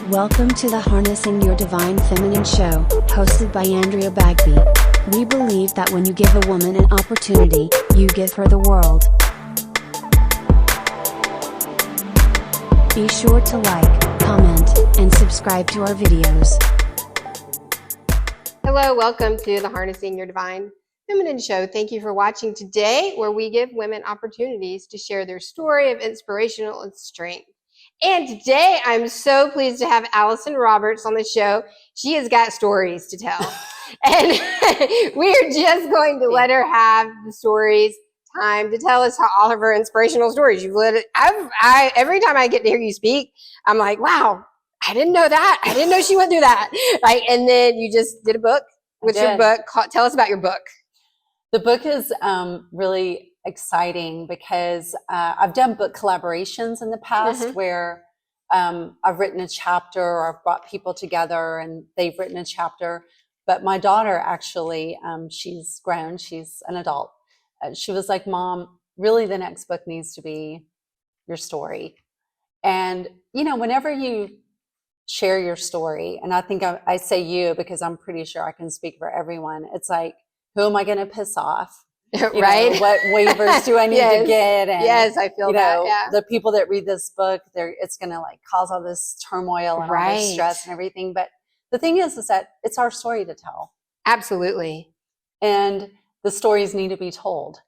Welcome to the Harnessing Your Divine Feminine show, hosted by Andrea Bagby. We believe that when you give a woman an opportunity, you give her the world. Be sure to like, comment, and subscribe to our videos. Hello, welcome to the Harnessing Your Divine Feminine show. Thank you for watching today, where we give women opportunities to share their story of inspirational and strength. And today, I'm so pleased to have Allyson Roberts on the show. She has got stories to tell. And we are just going to let her have the stories, time to tell us all of her inspirational stories. You've let it, every time I get to hear you speak, I'm like, wow, I didn't know that. I didn't know she went through that. Like, and then you just did a book. What's your book? Tell us about your book. The book is really exciting because I've done book collaborations in the past where I've written a chapter or I've brought people together and they've written a chapter. But my daughter actually, she's grown, she's an adult. She was like, Mom, really the next book needs to be your story. And, you know, whenever you share your story, and I think I say you because I'm pretty sure I can speak for everyone. It's like, who am I going to piss off? Right? Know, what waivers do I need to get? And, yes, I feel that. Yeah. The people that read this book, it's going to like cause all this turmoil and all this stress and everything. But the thing is that it's our story to tell. Absolutely. And the stories need to be told.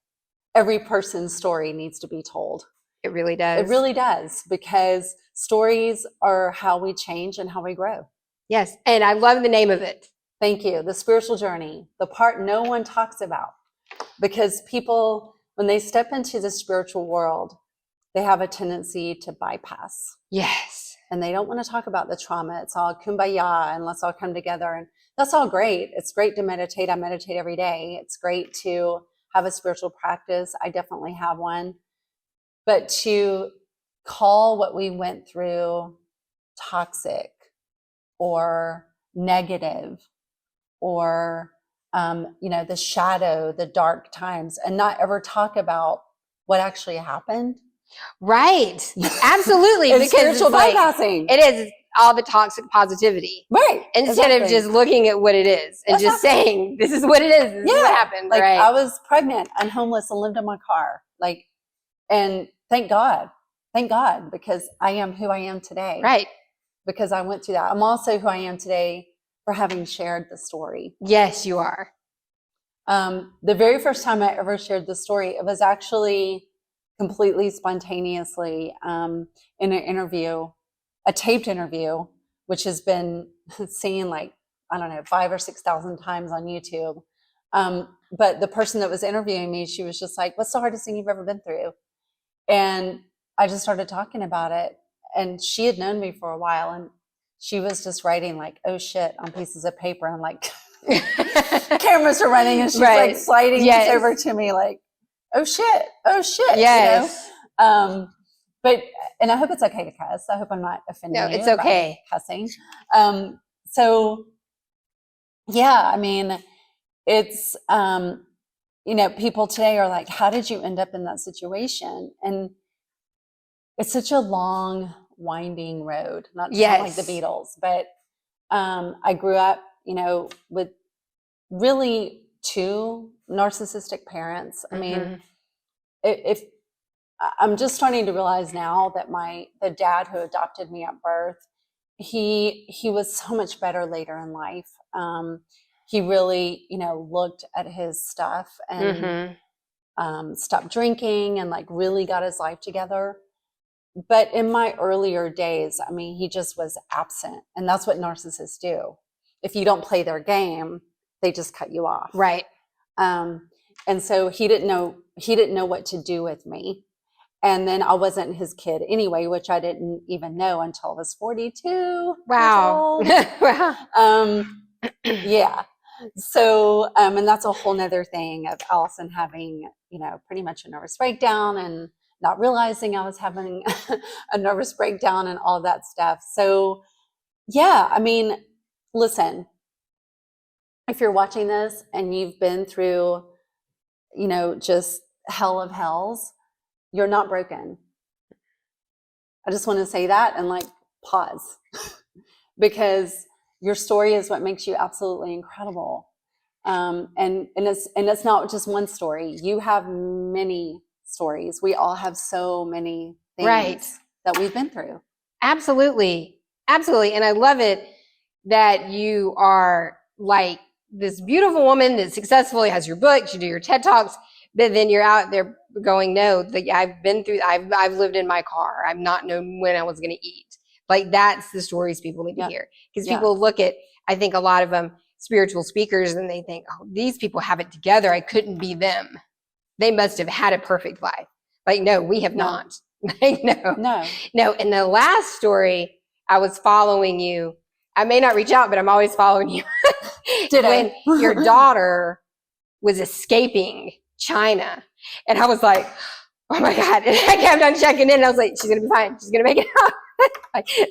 Every person's story needs to be told. It really does. It really does, because stories are how we change and how we grow. Yes. And I love the name of it. Thank you. The spiritual journey, the part no one talks about. Because people, when they step into the spiritual world, they have a tendency to bypass. Yes. And they don't want to talk about the trauma. It's all kumbaya and let's all come together. And that's all great. It's great to meditate. I meditate every day. It's great to have a spiritual practice. I definitely have one. But to call what we went through toxic or negative or the shadow, the dark times, and not ever talk about what actually happened. Right. Absolutely. It's because spiritual bypassing. It is all the toxic positivity. Right. Instead of just looking at what it is and just saying, this is what it is. This is what happened. Like, right. I was pregnant and homeless and lived in my car. Like, and thank God, because I am who I am today. Right. Because I went through that. I'm also who I am today for having shared the story. Yes, you are. The very first time I ever shared the story, it was actually completely spontaneously in an interview, a taped interview, which has been seen like, 5,000 or 6,000 times on YouTube. But the person that was interviewing me, she was just like, what's the hardest thing you've ever been through? And I just started talking about it. And she had known me for a while, and she was just writing like, oh shit, on pieces of paper. And like, cameras are running and she's like sliding this over to me like, oh shit. Yes. But I hope it's okay to cuss. I hope I'm not offending you. No, it's okay. Cussing. So yeah, I mean, it's, people today are like, how did you end up in that situation? And it's such a long, winding road, not to sound like the Beatles, but I grew up, with really two narcissistic parents. I mean, if I'm just starting to realize now that the dad who adopted me at birth, he was so much better later in life. He really, looked at his stuff and stopped drinking and like really got his life together. But in my earlier days, I mean, he just was absent. And that's what narcissists do. If you don't play their game, they just cut you off. Right. And so he didn't know what to do with me. And then I wasn't his kid anyway, which I didn't even know until I was 42. Wow. Wow. Yeah. So, and that's a whole nother thing of Allyson having, pretty much a nervous breakdown and not realizing I was having a nervous breakdown and all that stuff. So yeah, I mean, listen, if you're watching this and you've been through, just hell of hells, you're not broken. I just want to say that and like pause. because your story is what makes you absolutely incredible. And it's not just one story. You have many stories. We all have so many things Right. that we've been through. Absolutely. Absolutely. And I love it that you are like this beautiful woman that successfully has your books, you do your TED Talks, but then you're out there going, no, I've been through, I've lived in my car. I've not known when I was going to eat. Like that's the stories people need to hear. Because people look at, I think a lot of them, spiritual speakers, and they think, oh, these people have it together. I couldn't be them. They must have had a perfect life. Like, no, we have not. Like, no. In the last story, I was following you. I may not reach out, but I'm always following you. When your daughter was escaping China. And I was like, oh my God. And I kept on checking in. And I was like, she's going to be fine. She's going to make it out.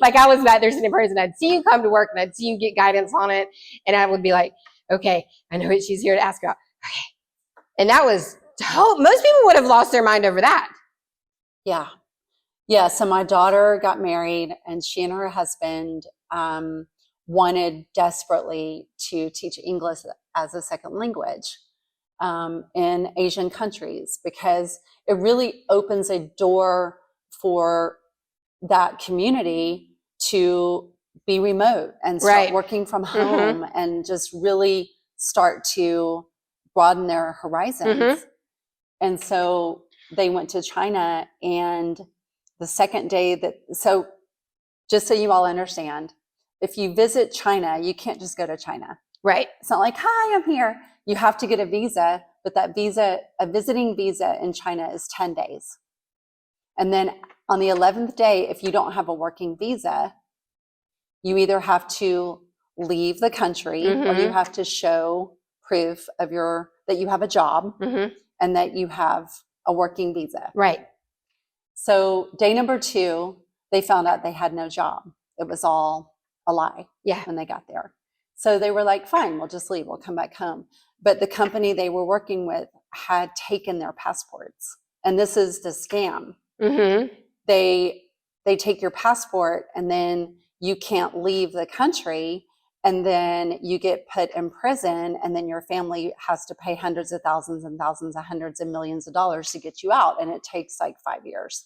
like I was back there sitting in person. I'd see you come to work and I'd see you get guidance on it. And I would be like, okay, I know what she's here to ask about. Okay. And that was, most people would have lost their mind over that. Yeah. Yeah. So my daughter got married and she and her husband wanted desperately to teach English as a second language in Asian countries, because it really opens a door for that community to be remote and start working from home and just really start to broaden their horizons. And so they went to China, and the second day so just so you all understand, if you visit China, you can't just go to China. Right. It's not like, hi, I'm here. You have to get a visa, but that visa, a visiting visa in China is 10 days. And then on the 11th day, if you don't have a working visa, you either have to leave the country or you have to show proof of that you have a job and that you have a working visa. Right. So day number 2, they found out they had no job. It was all a lie when they got there. So they were like, fine, we'll just leave. We'll come back home. But the company they were working with had taken their passports. And this is the scam. They take your passport and then you can't leave the country, and then you get put in prison, and then your family has to pay hundreds of thousands and thousands of hundreds of millions of dollars to get you out. And it takes like 5 years.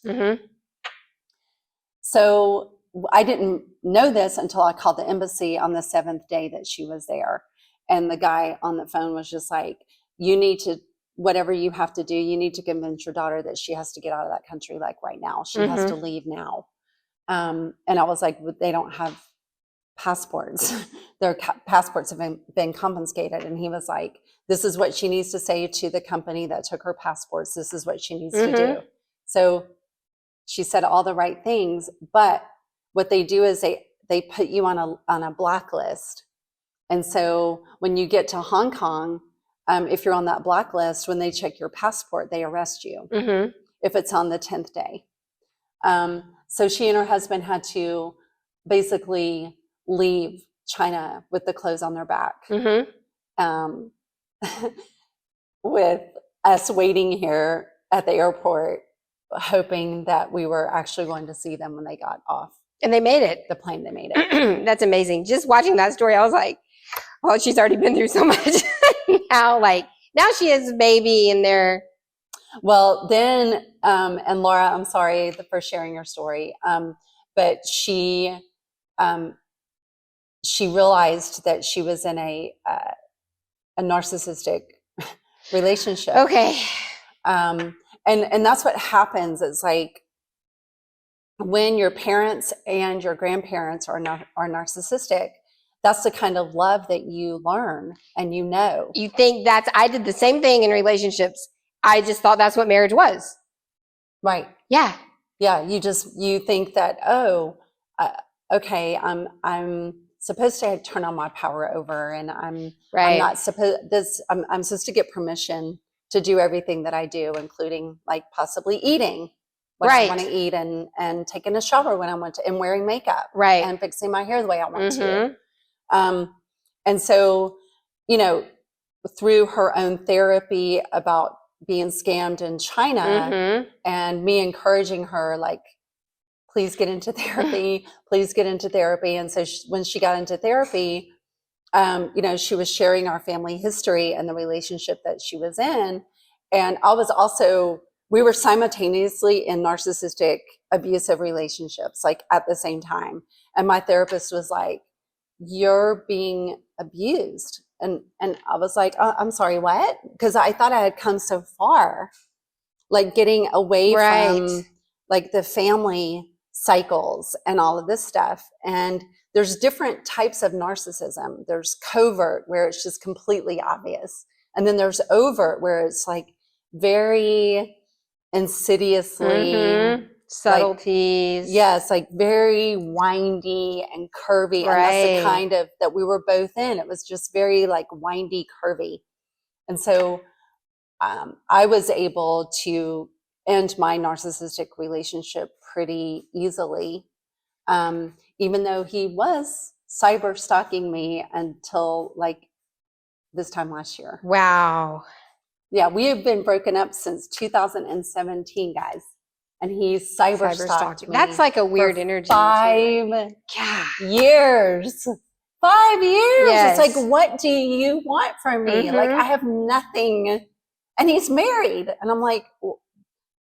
So I didn't know this until I called the embassy on the 7th day that she was there. And the guy on the phone was just like, you need to, whatever you have to do, you need to convince your daughter that she has to get out of that country like right now. She has to leave now. And I was like, they don't have passports. Their passports have been confiscated. And he was like, this is what she needs to say to the company that took her passports. This is what she needs to do. So she said all the right things, but what they do is they put you on a blacklist. And so when you get to Hong Kong, if you're on that blacklist, when they check your passport, they arrest you if it's on the 10th day. So she and her husband had to basically leave China with the clothes on their back, with us waiting here at the airport, hoping that we were actually going to see them when they got off. And they made it. The plane, they made it. That's amazing. Just watching that story, I was like, well, she's already been through so much. now she has a baby and they're. Well, then, and Laura, I'm sorry for sharing your story. But she realized that she was in a narcissistic relationship. Okay. And that's what happens. It's like when your parents and your grandparents are narcissistic, that's the kind of love that you learn and you know. You think I did the same thing in relationships. I just thought that's what marriage was. Right. Yeah. Yeah. You think that, okay, I'm supposed to turn on my power over, and I'm not supposed, I'm supposed to get permission to do everything that I do, including like possibly eating when I want to eat, and taking a shower when I want to, and wearing makeup, and fixing my hair the way I want to. And so, through her own therapy about being scammed in China, and me encouraging her, like, please get into therapy, please get into therapy. And so when she got into therapy, she was sharing our family history and the relationship that she was in. And we were simultaneously in narcissistic, abusive relationships, like at the same time. And my therapist was like, you're being abused. And I was like, oh, I'm sorry, what? Because I thought I had come so far, like getting away from like the family cycles and all of this stuff. And there's different types of narcissism. There's covert, where it's just completely obvious. And then there's overt, where it's like very insidiously, subtleties. Like very windy and curvy. And that's the kind of that we were both in. It was just very like windy, curvy. And so I was able to end my narcissistic relationship pretty easily, even though he was cyber stalking me until like this time last year. Wow. Yeah, we have been broken up since 2017, guys. And he's cyber stalked me. That's like a weird energy. 5 years. 5 years. Yes. It's like, what do you want from me? Like, I have nothing. And he's married. And I'm like, well,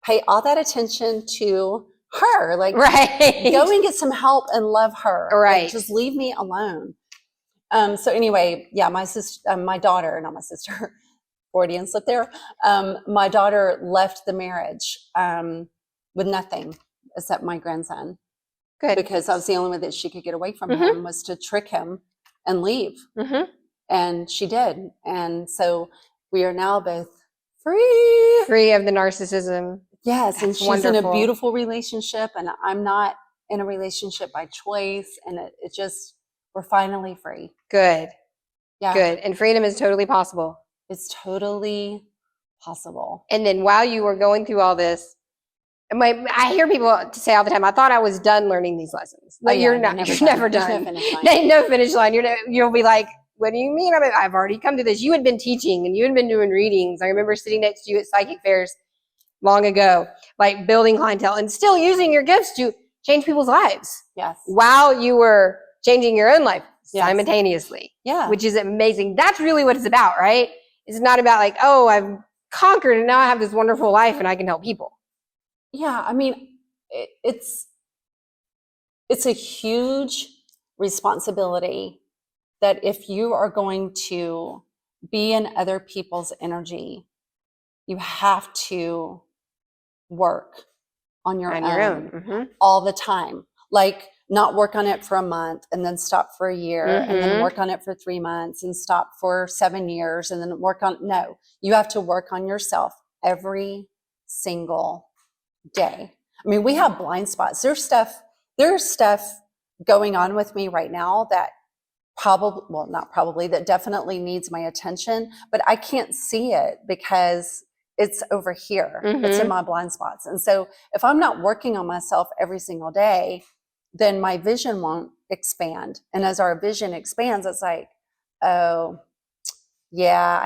pay all that attention to her. Like, go and get some help and love her. Right. Like, just leave me alone. So anyway, yeah, my sister, my daughter, not my sister, Freudian slip there. My daughter left the marriage with nothing except my grandson. Good. Because I was the only way that she could get away from him, was to trick him and leave. And she did. And so we are now both free of the narcissism. Yes. That's and she's wonderful. in a beautiful relationship, and I'm not in a relationship by choice. And it just, we're finally free. Good. Yeah. Good. And freedom is totally possible. It's totally possible. And then while you were going through all this, I hear people say all the time, I thought I was done learning these lessons. Like, you're not, you're never done. No finish line. You'll be like, what do you mean? I've already come to this. You had been teaching and you had been doing readings. I remember sitting next to you at psychic fairs long ago, like building clientele and still using your gifts to change people's lives. Yes. While you were changing your own life simultaneously. Yeah. Which is amazing. That's really what it's about, right? It's not about like, oh, I've conquered and now I have this wonderful life and I can help people. Yeah. I mean, it's a huge responsibility that if you are going to be in other people's energy, you have to work on your own all the time. Like, not work on it for a month and then stop for a year and then work on it for 3 months and stop for 7 years and then no, you have to work on yourself every single day. I mean, we have blind spots. There's stuff going on with me right now that that definitely needs my attention, but I can't see it because it's over here. It's in my blind spots. And so if I'm not working on myself every single day, then my vision won't expand. And as our vision expands, it's like, oh, yeah,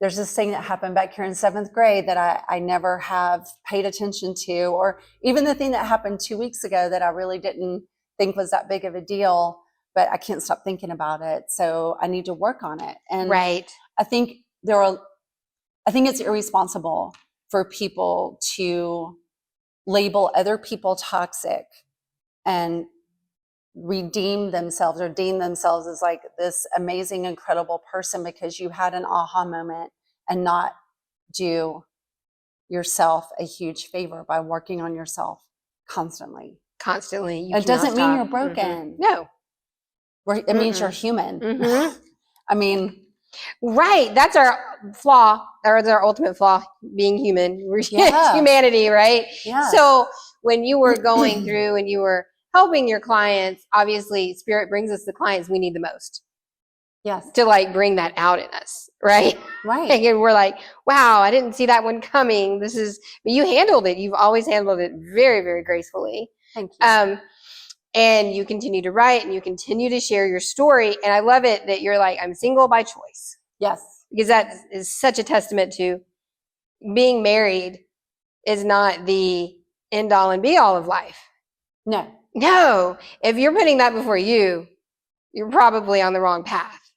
there's this thing that happened back here in 7th grade that I never have paid attention to, or even the thing that happened 2 weeks ago that I really didn't think was that big of a deal, but I can't stop thinking about it. So I need to work on it. And I think it's irresponsible for people to label other people toxic and redeem themselves or deem themselves as like this amazing, incredible person because you had an aha moment, and not do yourself a huge favor by working on yourself constantly. It doesn't mean you're broken. No. It means you're human. I mean, right. That's our flaw, or our ultimate flaw, being human. We're humanity, right? Yeah. So when you were going through and you were helping your clients, obviously Spirit brings us the clients we need the most. Yes. To like bring that out in us, right? Right. And we're like, wow, I didn't see that one coming. But you handled it. You've always handled it very, very gracefully. Thank you. And you continue to write and you continue to share your story. And I love it that you're like, I'm single by choice. Yes. Because that is such a testament to being married is not the end all and be all of life. No. If you're putting that before you, you're probably on the wrong path.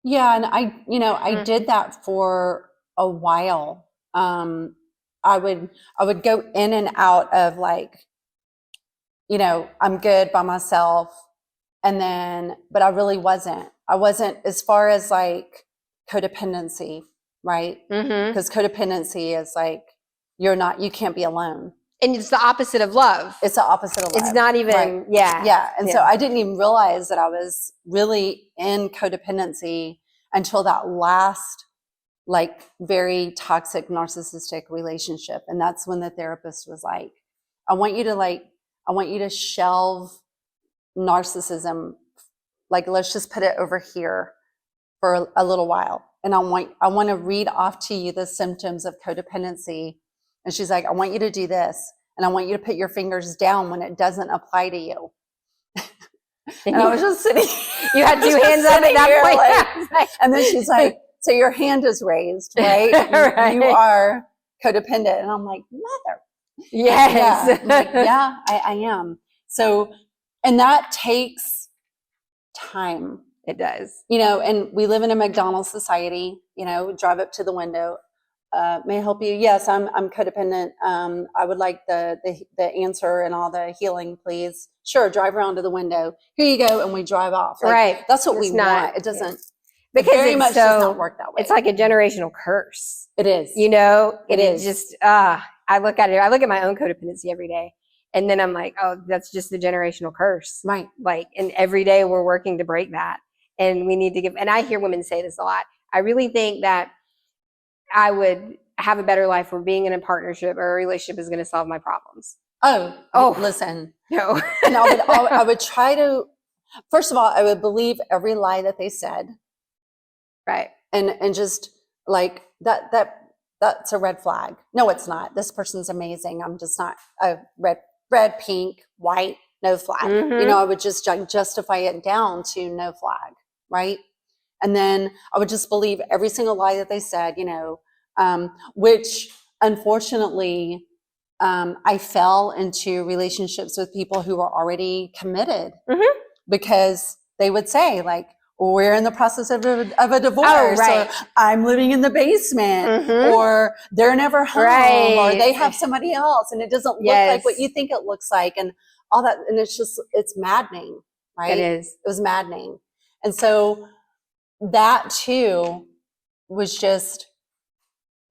Yeah. And I did that for a while. I would go in and out of like, I'm good by myself. And then, but I really wasn't. I wasn't, as far as like codependency, right? Because codependency is like, you can't be alone. And it's the opposite of love. It's the opposite of love. It's not even, right. Yeah. And so I didn't even realize that I was really in codependency until that last, like, very toxic narcissistic relationship. And that's when the therapist was like, I want you to shelve narcissism. Like, let's just put it over here for a little while. And I want to read off to you the symptoms of codependency. And she's like, I want you to do this. And I want you to put your fingers down when it doesn't apply to you. And I was just sitting. You had two hands up at that point. Like, and then she's like, so your hand is raised, right? Right. You are codependent. And I'm like, mother. Yes. Yeah, like, yeah, I am. So, and that takes time. It does. And we live in a McDonald's society, drive up to the window. May I help you? Yes, I'm codependent. I would like the answer and all the healing, please. Sure, drive around to the window. Here you go, and we drive off. Like, right. That's what we want. It doesn't. Because very much does not work that way. It's like a generational curse. It is. It is just. I look at it. I look at my own codependency every day, and then I'm like, oh, that's just the generational curse. Right. Like, and every day we're working to break that, and we need to give. And I hear women say this a lot. I really think that I would have a better life where being in a partnership or a relationship is going to solve my problems. Oh, listen. No. And I would try to, first of all, I would believe every lie that they said. Right. And just like that's a red flag. No, it's not. This person's amazing. I'm just not a red, pink, white, no flag. I would just justify it down to no flag. Right. And then I would just believe every single lie that they said, which unfortunately, I fell into relationships with people who were already committed because they would say, like, we're in the process of a divorce, or I'm living in the basement, or they're never home, or they have somebody else, and it doesn't look like what you think it looks like, and all that. And it's maddening, right? It is. It was maddening. And so that too was just,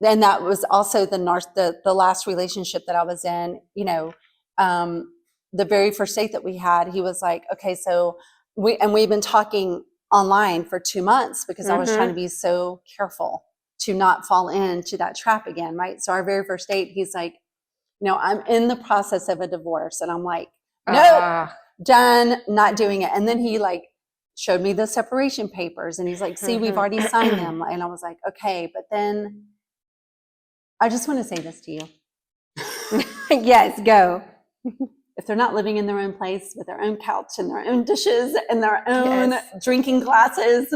and that was also the last relationship that I was in, the very first date that we had, he was like, okay, so we've been talking online for 2 months because I was trying to be so careful to not fall into that trap again. Right. So our very first date, he's like, I'm in the process of a divorce. And I'm like, no, done, not doing it. And then he like showed me the separation papers and he's like, see, we've already signed them. And I was like, okay, but then I just want to say this to you. Yes, go. If they're not living in their own place with their own couch and their own dishes and their own drinking glasses,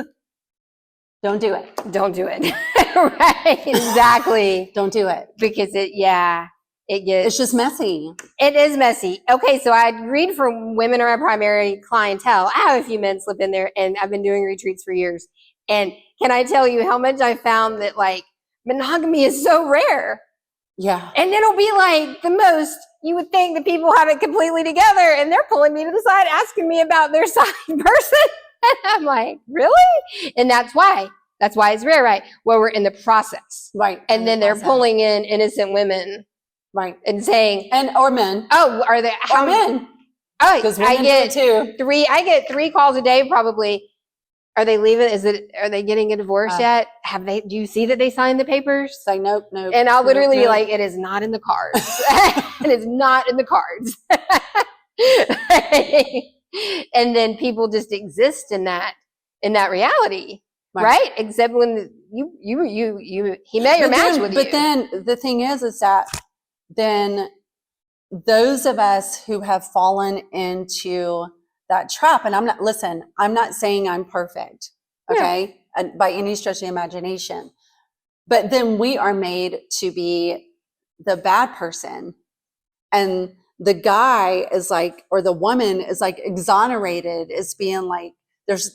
don't do it. Don't do it. Right, exactly. Don't do it. Because it's just messy. It is messy. Okay, so I read for women are a primary clientele. I have a few men slip in there, and I've been doing retreats for years. And can I tell you how much I found that, like, monogamy is so rare? Yeah. And it'll be like the most, you would think that people have it completely together, and they're pulling me to the side, asking me about their side person. And I'm like, really? And that's why it's rare, right? Where we're in the process. Right. And then they're pulling in innocent women. Right. And saying, or men. Oh, are they? Or men. Oh, because I get too. I get 3 calls a day, probably. Are they leaving? Are they getting a divorce yet? Do you see that they signed the papers? It's like, nope. And I'll literally be like, it is not in the cards. It is not in the cards. And then people just exist in that reality. Right? Except when he met your match with you. But then the thing is that then those of us who have fallen into that trap, and I'm not saying I'm perfect, okay, and by any stretch of the imagination, but then we are made to be the bad person, and the guy is like, or the woman is like exonerated as being like,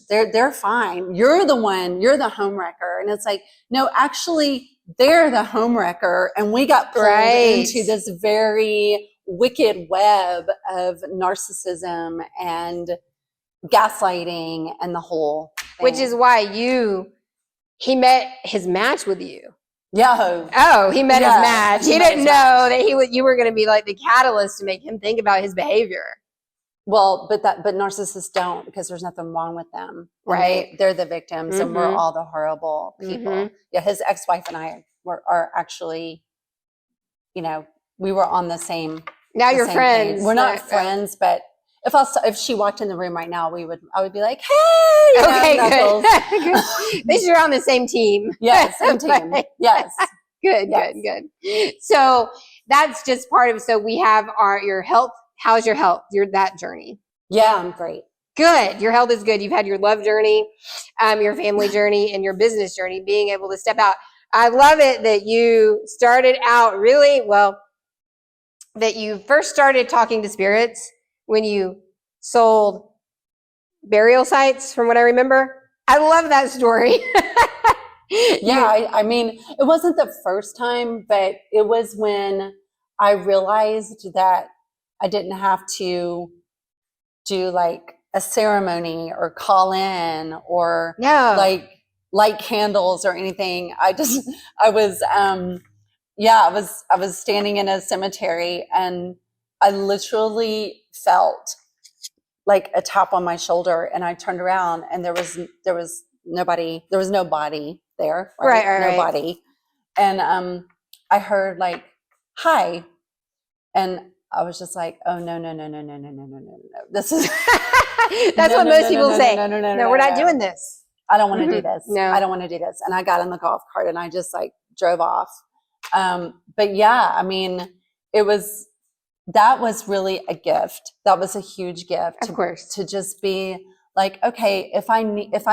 they're fine. You're the the homewrecker. And it's like, no, actually they're the homewrecker. And we got pulled into this very wicked web of narcissism and gaslighting and the whole thing. Which is why he met his match with you. Yeah. Oh, he met his match. He didn't know that you were going to be like the catalyst to make him think about his behavior. Well, but narcissists don't, because there's nothing wrong with them. Right. They're the victims, and we're all the horrible people. Yeah. His ex-wife and I are actually, we were on the same. Now you're friends. We're not friends, but if she walked in the room right now, I would be like, hey, okay, good. At least you're on the same team. Yes, same team. Yes. Good. So that's just part of, so we have your health. How's your health? That journey. Yeah, I'm great. Good. Your health is good. You've had your love journey, your family journey, and your business journey, being able to step out. I love it that you started out really well, that you first started talking to spirits when you sold burial sites, from what I remember. I love that story. Yeah, I mean, it wasn't the first time, but it was when I realized that I didn't have to do like a ceremony or call in or like light candles or anything. I was standing in a cemetery, and I literally felt like a tap on my shoulder, and I turned around, and there was nobody. There was no body there. Right. No body. And I heard like, hi. And I was just like, oh, no. This is that's what most people say. No, we're not doing this. I don't want to do this. No, I don't want to do this. And I got in the golf cart, and I just like drove off. But yeah, I mean, that was really a gift. That was a huge gift. Of course. To just be like, okay, if I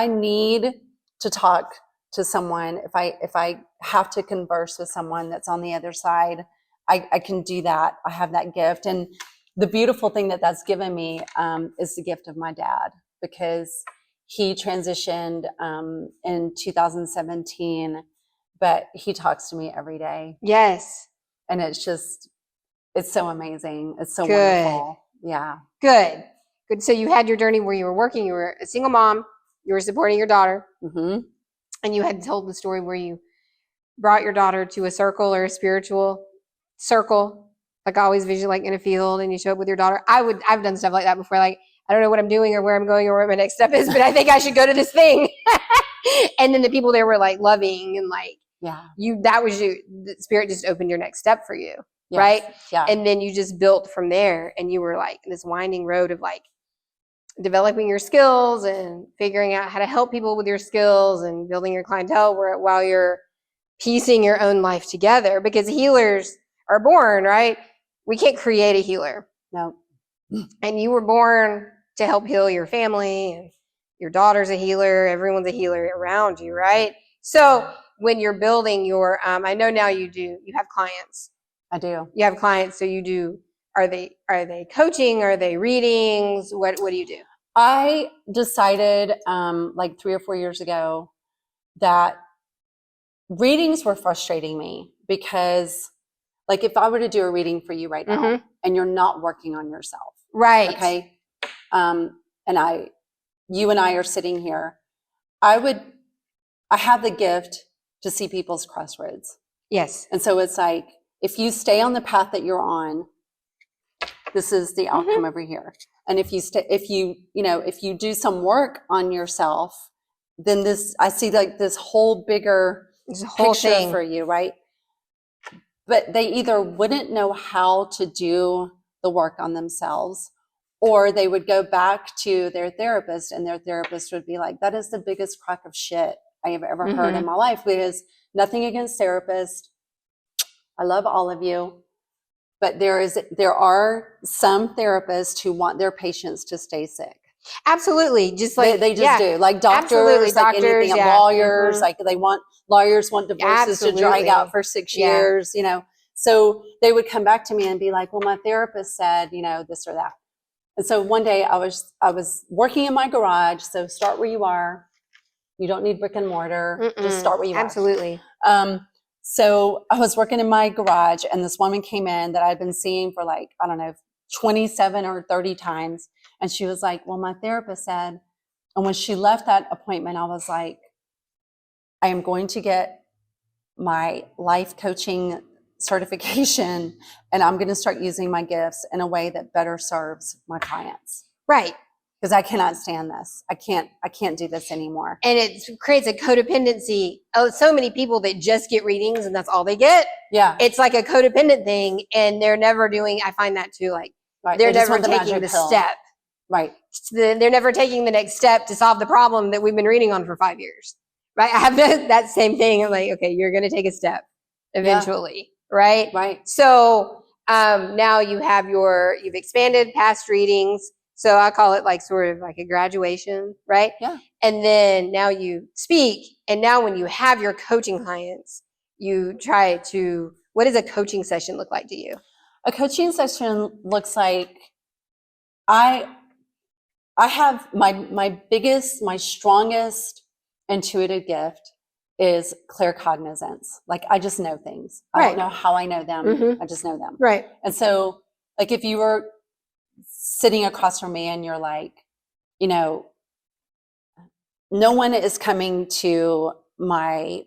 need to talk to someone, if I have to converse with someone that's on the other side, I can do that. I have that gift. And the beautiful thing that's given me is the gift of my dad, because he transitioned in 2017, but he talks to me every day. Yes. And it's so amazing. It's so wonderful. Yeah. Good. So you had your journey where you were working, you were a single mom, you were supporting your daughter, and you had told the story where you brought your daughter to a circle or a spiritual circle, like I always vision, like in a field, and you show up with your daughter. I've done stuff like that before. Like, I don't know what I'm doing or where I'm going or what my next step is, but I think I should go to this thing. And then the people there were like loving and like, that was you. The spirit just opened your next step for you. Yes. Right. Yeah. And then you just built from there, and you were like this winding road of like developing your skills and figuring out how to help people with your skills and building your clientele while you're piecing your own life together, because healers are born, right? We can't create a healer. No. And you were born to help heal your family, and your daughter's a healer. Everyone's a healer around you, right? So when you're building your, I know now you have clients. I do. You have clients. So you do, are they coaching? Are they readings? What do you do? I decided like 3 or 4 years ago that readings were frustrating me, because like if I were to do a reading for you right now and you're not working on yourself. Right. Okay. And you and I are sitting here. I have the gift to see people's crossroads. Yes. And so it's like, if you stay on the path that you're on, this is the outcome over here. And if you do some work on yourself, then I see like this whole bigger picture thing for you, right? But they either wouldn't know how to do the work on themselves, or they would go back to their therapist, and their therapist would be like, that is the biggest crock of shit I have ever heard in my life. Because nothing against therapists. I love all of you. But there are some therapists who want their patients to stay sick. Absolutely. Just like they just do. Like doctors, like anything, lawyers, like lawyers want divorces to drag out for 6 years, So they would come back to me and be like, well, my therapist said, this or that. And so one day I was working in my garage. So start where you are. You don't need brick and mortar. Just start where you are. Absolutely. So I was working in my garage, and this woman came in that I'd been seeing for 27 or 30 times. And she was like, well, my therapist said, and when she left that appointment, I was like, I am going to get my life coaching certification, and I'm going to start using my gifts in a way that better serves my clients. Right. Because I cannot stand this. I can't do this anymore. And it creates a codependency. Oh, so many people that just get readings and that's all they get. Yeah. It's like a codependent thing, and they're never doing, I find that too, like they're never taking the step. Right. They're never taking the next step to solve the problem that we've been reading on for 5 years. Right. I have that same thing. I'm like, okay, you're going to take a step eventually. Yeah. Right. Right. So now you've expanded past readings. So I call it like sort of like a graduation, right? Yeah. And then now you speak. And now when you have your coaching clients, you try to, what does a coaching session look like to you? A coaching session looks like I have my strongest intuitive gift is claircognizance. Like I just know things. I don't know how I know them. Mm-hmm. I just know them. Right. And so like if you were sitting across from me and you're like, no one is coming to my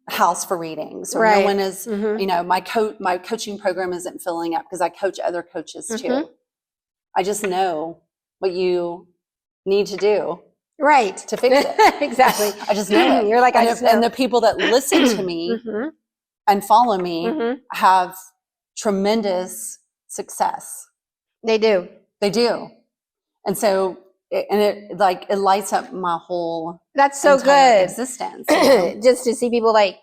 house for readings, or no one is, my coaching program isn't filling up because I coach other coaches too. I just know what you need to do. Right. To fix it. Exactly. I just know it. You're like, and the people that listen to me and follow me have tremendous success. They do. And so, it lights up my whole that's so good existence. Just to see people like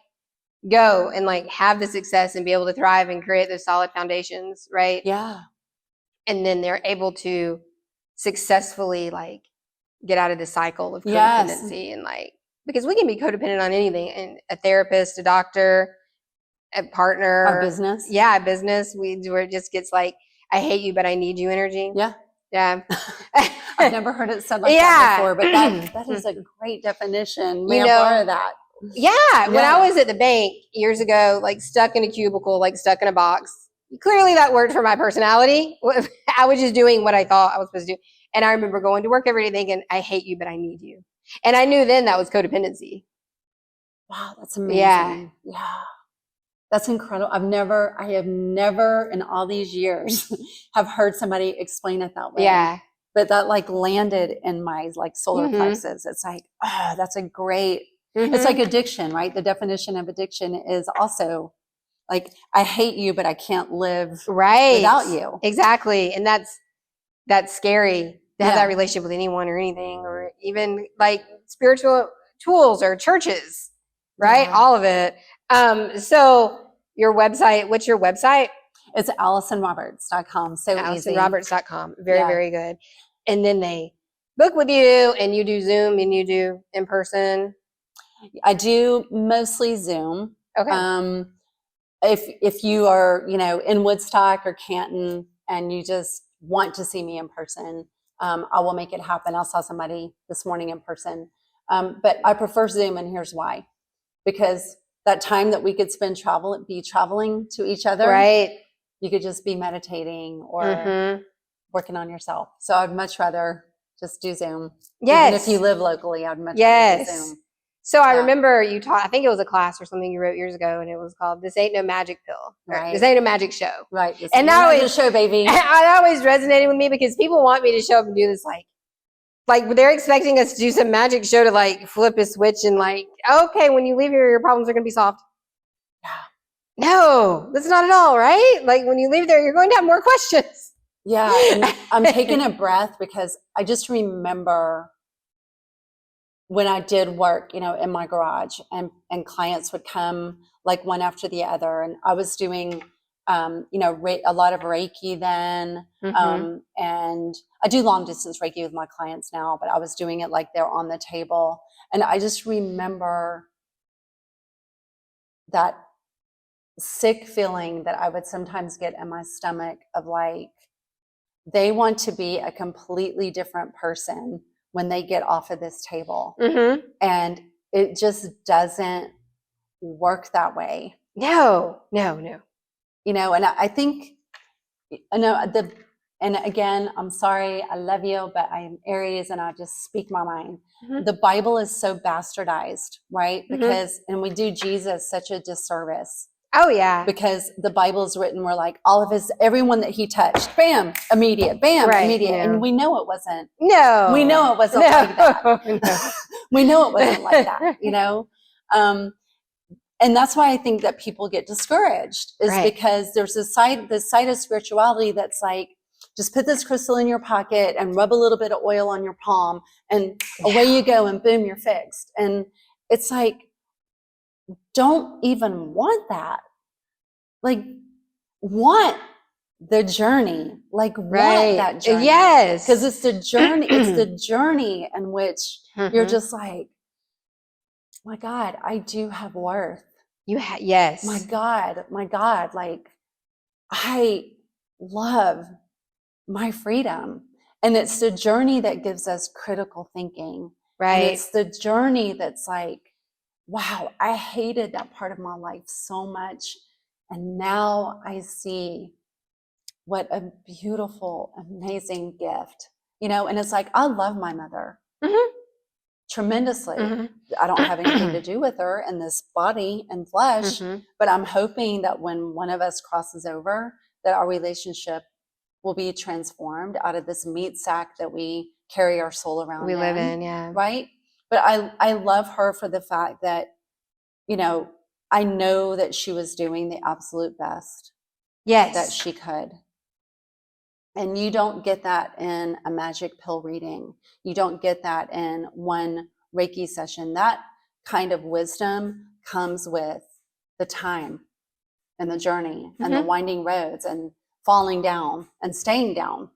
go and like have the success and be able to thrive and create those solid foundations. Right. Yeah. And then they're able to successfully like get out of the cycle of codependency and like, because we can be codependent on anything, and a therapist, a doctor, a partner, our business. Yeah. A business. Where it just gets like, I hate you, but I need you energy. Yeah. Yeah. I've never heard it said like that before, but that is a great definition. May I borrow that? Yeah. When I was at the bank years ago, like stuck in a cubicle, like stuck in a box, clearly that worked for my personality. I was just doing what I thought I was supposed to do. And I remember going to work every day thinking, I hate you, but I need you. And I knew then that was codependency. Wow. That's amazing. Yeah. That's incredible. I have never in all these years have heard somebody explain it that way. Yeah. But that like landed in my like solar plexus. It's like, that's a great, it's like addiction, right? The definition of addiction is also like, I hate you, but I can't live without you. Exactly. And that's scary to have that relationship with anyone or anything, or even like spiritual tools or churches, right? Yeah. All of it. So your website, what's your website? It's AllysonRoberts.com. So easy. AllysonRoberts.com. Very, very good. And then they book with you, and you do Zoom and you do in person. I do mostly Zoom. Okay. If you are, in Woodstock or Canton and you just want to see me in person, I will make it happen. I saw somebody this morning in person. But I prefer Zoom, and here's why. Because that time that we could spend traveling to each other, right? You could just be meditating or working on yourself. So I'd much rather just do Zoom. Yes. Even if you live locally, I'd much rather do Zoom. So I remember you taught, I think it was a class or something you wrote years ago, and it was called "This Ain't No Magic Pill." Right. This ain't a magic show. Right. And now it's a show, baby. It always resonated with me because people want me to show up and do this like they're expecting us to do some magic show to like flip a switch and like, okay, when you leave here, your problems are going to be solved. Yeah. No, that's not at all, right? Like when you leave there, you're going to have more questions. Yeah. And I'm taking a breath because I just remember when I did work, in my garage, and clients would come like one after the other, and I was doing a lot of Reiki then. And I do long distance Reiki with my clients now, but I was doing it like they're on the table. And I just remember that sick feeling that I would sometimes get in my stomach of like, they want to be a completely different person when they get off of this table. Mm-hmm. And it just doesn't work that way. No. You know, and I think, and again, I'm sorry, I love you, but I'm Aries and I just speak my mind. Mm-hmm. The Bible is so bastardized, right? Because, and we do Jesus such a disservice. Oh yeah. Because the Bible is written where like everyone that he touched, bam, immediate, bam, Right, immediate. yeah. And we know it wasn't. No. We know it wasn't like that. No. We know it wasn't like that, you know? And that's why I think that people get discouraged is Right. because there's this side of spirituality that's like, just put this crystal in your pocket and rub a little bit of oil on your palm and away you go and boom, you're fixed. And it's like, don't even want that. Like, want the journey. Like, Right. want that journey. Yes. Because it's the journey. It's the journey in which you're just like, my God, I do have worth. Yes. My God, like, I love my freedom. And it's the journey that gives us critical thinking. Right. And it's the journey that's like, wow, I hated that part of my life so much. And now I see what a beautiful, amazing gift, you know, and it's like, I love my mother tremendously. I don't have anything to do with her in this body and flesh, but I'm hoping that when one of us crosses over, that our relationship will be transformed out of this meat sack that we carry our soul around. We live in, yeah. Right. But I love her for the fact that, you know, I know that she was doing the absolute best that she could. And you don't get that in a magic pill reading. You don't get that in one Reiki session. That kind of wisdom comes with the time and the journey and the winding roads and falling down and staying down.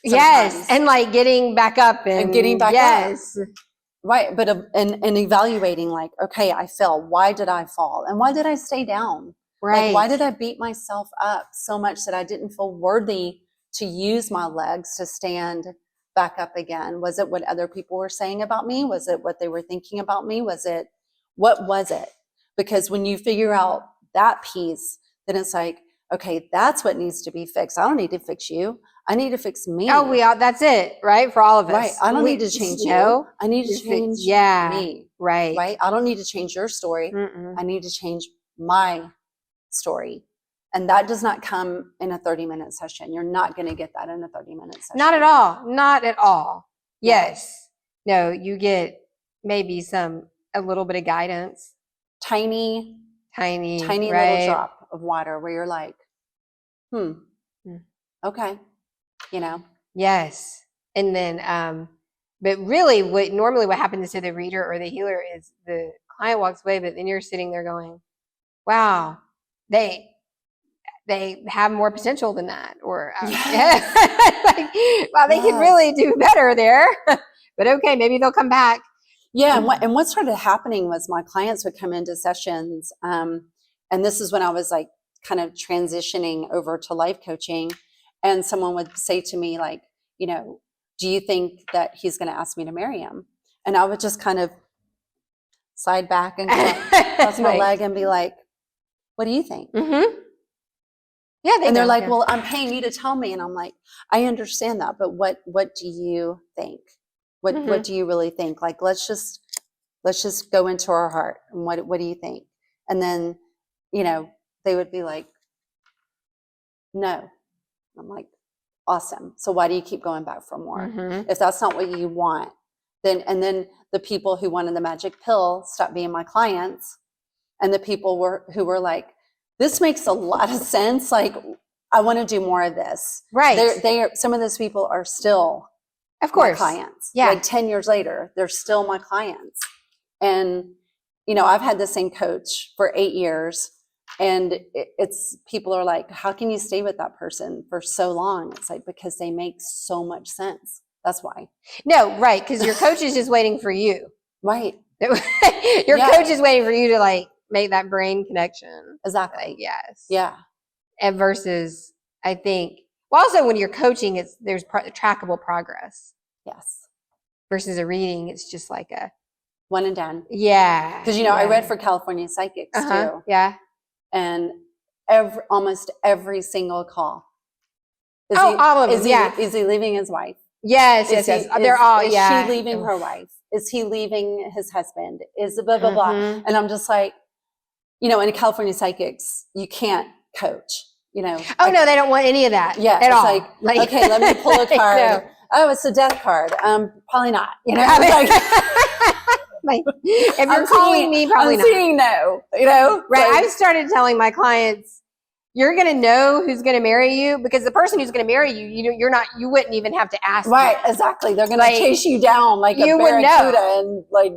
Yes. And like getting back up and getting back up. Right. But and evaluating like, okay, I fell. Why did I fall? And why did I stay down? Right. Like, why did I beat myself up so much that I didn't feel worthy to use my legs to stand back up again? Was it what other people were saying about me? Was it what they were thinking about me? What was it? Because when you figure out that piece, then it's like, okay, that's what needs to be fixed. I don't need to fix you. I need to fix me. Oh, that's it, right? For all of us. Right. I don't need to change you. I need to change me. Right. Right. I don't need to change your story. I need to change my story. And that does not come in a 30-minute session. You're not going to get that in a 30-minute session. Not at all. Not at all. Yes. No, you get maybe a little bit of guidance. Tiny right? little drop of water where you're like, okay, you know? Yes. And then, but really what happens to the reader or the healer is the client walks away, but then you're sitting there going, wow, they have more potential than that. Or, like, wow, they could really do better there, but okay, maybe they'll come back. Yeah. And what started happening was my clients would come into sessions. And this is when I was like kind of transitioning over to life coaching. And someone would say to me like, you know, do you think that he's going to ask me to marry him? And I would just kind of side back and cross my leg and be like, what do you think? Yeah. And they're like, well, I'm paying you to tell me. And I'm like, I understand that, but what do you think? What do you really think? Like, let's just go into our heart. And what do you think? And then, you know, they would be like, no. I'm like, awesome. So why do you keep going back for more? If that's not what you want, then the people who wanted the magic pill stopped being my clients. And the people who were like, this makes a lot of sense. Like, I want to do more of this. Right. Some of those people are still, of course, my clients. Yeah. Like 10 years later, they're still my clients. And, you know, I've had the same coach for 8 years. And it's people are like, how can you stay with that person for so long? It's like, because they make so much sense. That's why. No, right. Because your coach is just waiting for you. Right. Your coach is waiting for you to like make that brain connection. Exactly. Like, yes. Yeah. And versus, I think, well, also when you're coaching, there's trackable progress. Yes. Versus a reading, it's just like a one and done. Yeah. Because, I read for California Psychics too. Yeah. And almost every single call. All of them, yeah. Is he leaving his wife? Yes, yes. They're all, is yeah. Is she leaving her wife? Is he leaving his husband? Is blah, blah, blah. And I'm just like, in California Psychics, you can't coach, Oh, no, they don't want any of that. Yeah. At all. Like, okay, let me pull a card. No. Oh, it's a death card. Probably not. Like, if you're calling me, probably not. I'm seeing no, Right. I've started telling my clients, you're going to know who's going to marry you because the person who's going to marry you, you wouldn't even have to ask. Right. Them. Exactly. They're going to chase you down like a barracuda and like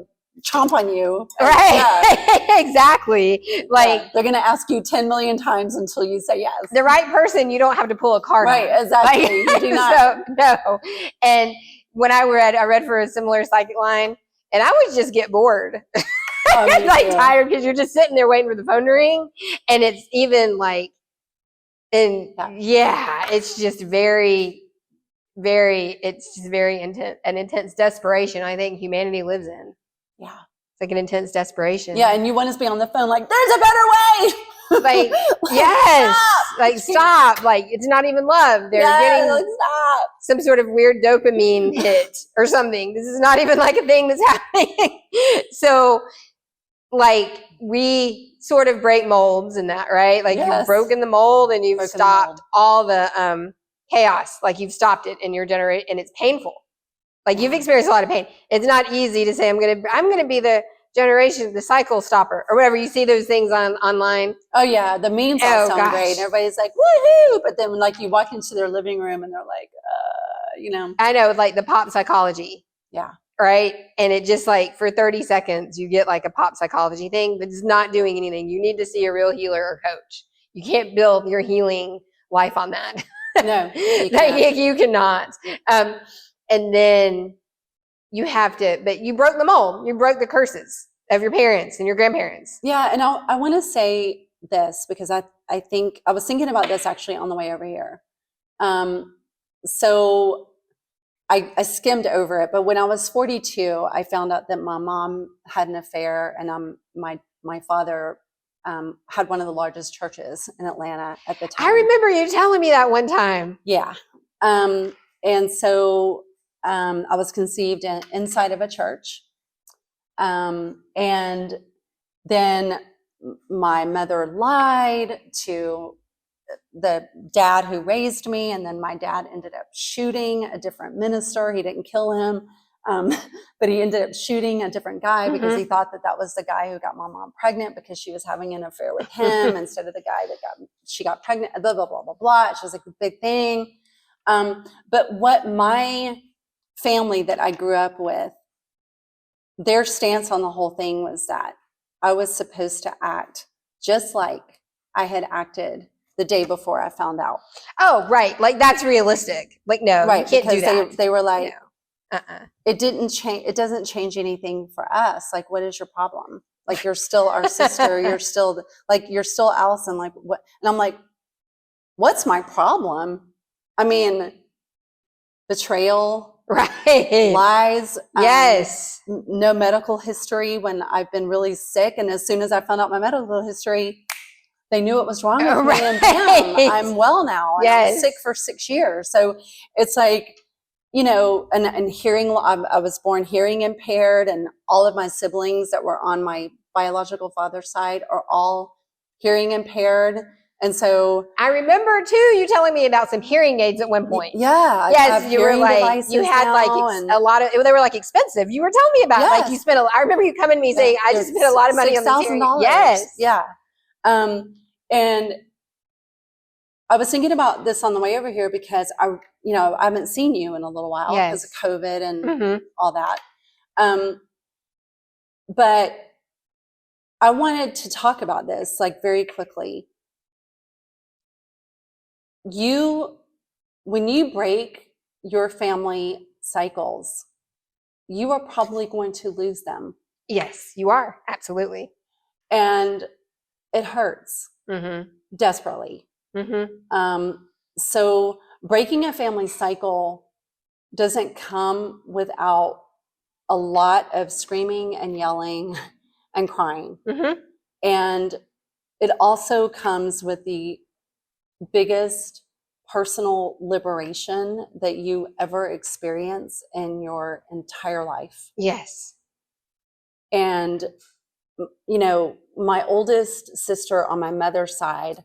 chomp on you. Right. Yeah. Exactly. Like they're going to ask you 10 million times until you say yes. The right person, you don't have to pull a card. Right. On. Exactly. Like, you do not. So, no. And when I read for a similar psychic line, and I would just get bored. Tired because you're just sitting there waiting for the phone to ring. And it's even like, it's just very, very, intense desperation I think humanity lives in. Yeah. It's like an intense desperation. Yeah. And you want us to be on the phone like, there's a better way. Like yes. Stop. Like, stop. Like, it's not even love. They're getting some sort of weird dopamine hit or something. This is not even like a thing that's happening. So, like, we sort of break molds in that, right? Like, you've broken the mold and you've stopped all the chaos. Like, you've stopped it in your generation, and it's painful. Like, you've experienced a lot of pain. It's not easy to say, I'm gonna be the generation, the cycle stopper, or whatever. You see those things online. Oh yeah, the memes all sound great. And everybody's like, woohoo! But then, like, you walk into their living room and they're like, I know, like the pop psychology. Yeah. Right. And it just like for 30 seconds, you get like a pop psychology thing, but it's not doing anything. You need to see a real healer or coach. You can't build your healing life on that. No, you cannot. And then you have to, but you broke the mold. You broke the curses of your parents and your grandparents. Yeah. And I want to say this because I think I was thinking about this actually on the way over here. So I skimmed over it, but when I was 42, I found out that my mom had an affair, and my father had one of the largest churches in Atlanta at the time. I remember you telling me that one time. Yeah. And so I was conceived inside of a church. And then my mother lied to the dad who raised me, and then my dad ended up shooting a different minister. He didn't kill him, but he ended up shooting a different guy because he thought that was the guy who got my mom pregnant because she was having an affair with him instead of the guy that she got pregnant, blah, blah, blah, blah, blah. It was like a big thing. But what my family that I grew up with, their stance on the whole thing was that I was supposed to act just like I had acted the day before I found out. Oh, right. Like, that's realistic. Like, no, right, you can't do that. They were like, no. It didn't change. It doesn't change anything for us. Like, what is your problem? Like, you're still our sister. You're still Allyson. Like, what? And I'm like, what's my problem? I mean, betrayal, right? Lies. Yes. No medical history when I've been really sick. And as soon as I found out my medical history, they knew what was wrong with me, and bam, I'm well now. And I was sick for 6 years. So it's like, and hearing, I was born hearing impaired, and all of my siblings that were on my biological father's side are all hearing impaired. And so I remember too, you telling me about some hearing aids at one point. Yeah. Yes, you were like, you had like a lot of, they were like expensive. You were telling me about like you spent I remember you coming to me saying, I just spent a lot of money on the hearing aids. Yes. Yeah. And I was thinking about this on the way over here because I haven't seen you in a little while because of COVID and all that. But I wanted to talk about this like very quickly. When you break your family cycles, you are probably going to lose them. Yes, you are. Absolutely. And it hurts Mm-hmm. desperately. Mm-hmm. So breaking a family cycle doesn't come without a lot of screaming and yelling and crying. Mm-hmm. And it also comes with the biggest personal liberation that you ever experience in your entire life. Yes. And, you know, my oldest sister on my mother's side,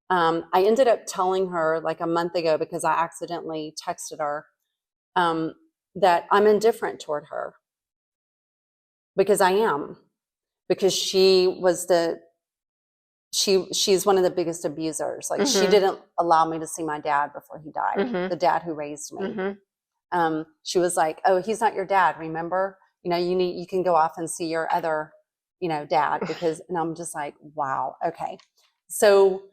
I ended up telling her like a month ago, because I accidentally texted her, that I'm indifferent toward her, because I am, because she's one of the biggest abusers. Like, she didn't allow me to see my dad before he died, the dad who raised me. She was like, oh, he's not your dad, remember? You know, you can go off and see your other, you know, dad, because, and I'm just like, wow, okay. So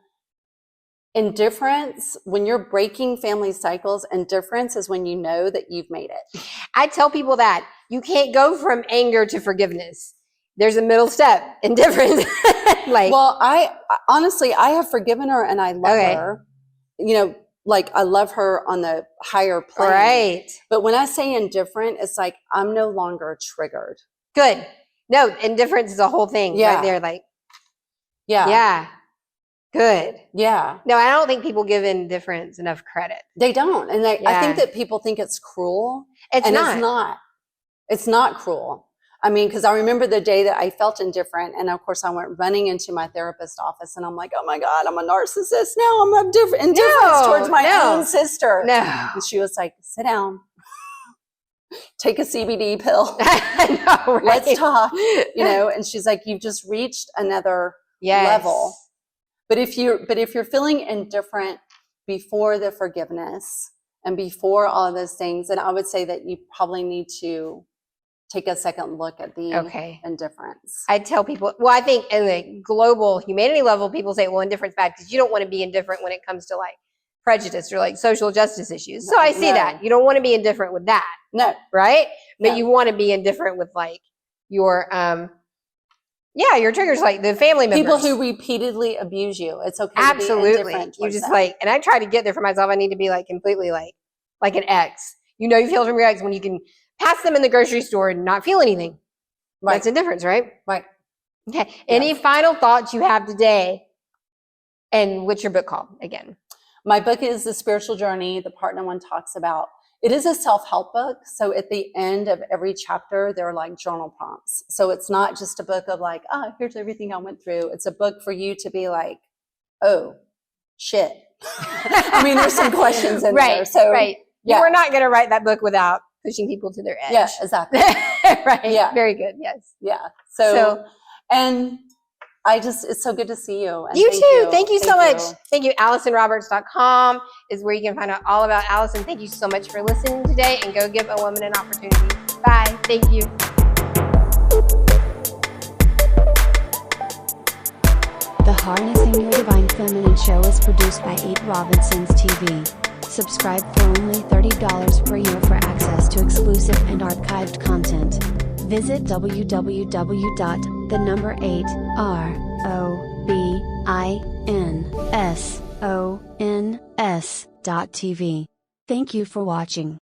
indifference, when you're breaking family cycles, indifference is when you know that you've made it. I tell people that you can't go from anger to forgiveness. There's a middle step, indifference. Like, well, I honestly, I have forgiven her and I love her. You know, like, I love her on the higher plane. right. But when I say indifferent, it's like I'm no longer triggered. Good. No, indifference is a whole thing right there. Like, yeah. Good. Yeah. No, I don't think people give indifference enough credit. They don't. And I think that people think it's cruel. It's not. It's not. It's not cruel. I mean, because I remember the day that I felt indifferent. And of course, I went running into my therapist's office and I'm like, oh my God, I'm a narcissist now. I'm indifferent towards my own sister. No. And she was like, sit down. Take a CBD pill. I know, right? Let's talk. You know, and she's like, you've just reached another level. But if you're feeling indifferent before the forgiveness and before all of those things, then I would say that you probably need to take a second look at the indifference. I tell people, well, I think in the global humanity level, people say, well, indifference is bad because you don't want to be indifferent when it comes to like prejudice or like social justice issues. So I see that. You don't want to be indifferent with that. No. Right? But you want to be indifferent with like your your triggers, like the family members. People who repeatedly abuse you. It's okay Absolutely. to be indifferent. You just like, and I try to get there for myself. I need to be like completely like an ex. You know, you feel from your ex when you can pass them in the grocery store and not feel anything. Right. That's indifference, right? Right. Okay. Any final thoughts you have today? And what's your book called again? My book is The Spiritual Journey, the part no one talks about. It is a self-help book. So at the end of every chapter, there are like journal prompts. So it's not just a book of like, oh, here's everything I went through. It's a book for you to be like, oh, shit. I mean, there's some questions in there. So, You were not going to write that book without pushing people to their edge. Yeah, exactly. Right. Yeah. Very good. Yes. Yeah. So and it's so good to see you. And you too. Thank you so much. Thank you. AllysonRoberts.com is where you can find out all about Allyson. Thank you so much for listening today, and go give a woman an opportunity. Bye. Thank you. The Harnessing Your Divine Feminine show is produced by 8 Robinsons TV. Subscribe for only $30 per year for access to exclusive and archived content. Visit www.the8ROBINSONS.tv. Thank you for watching.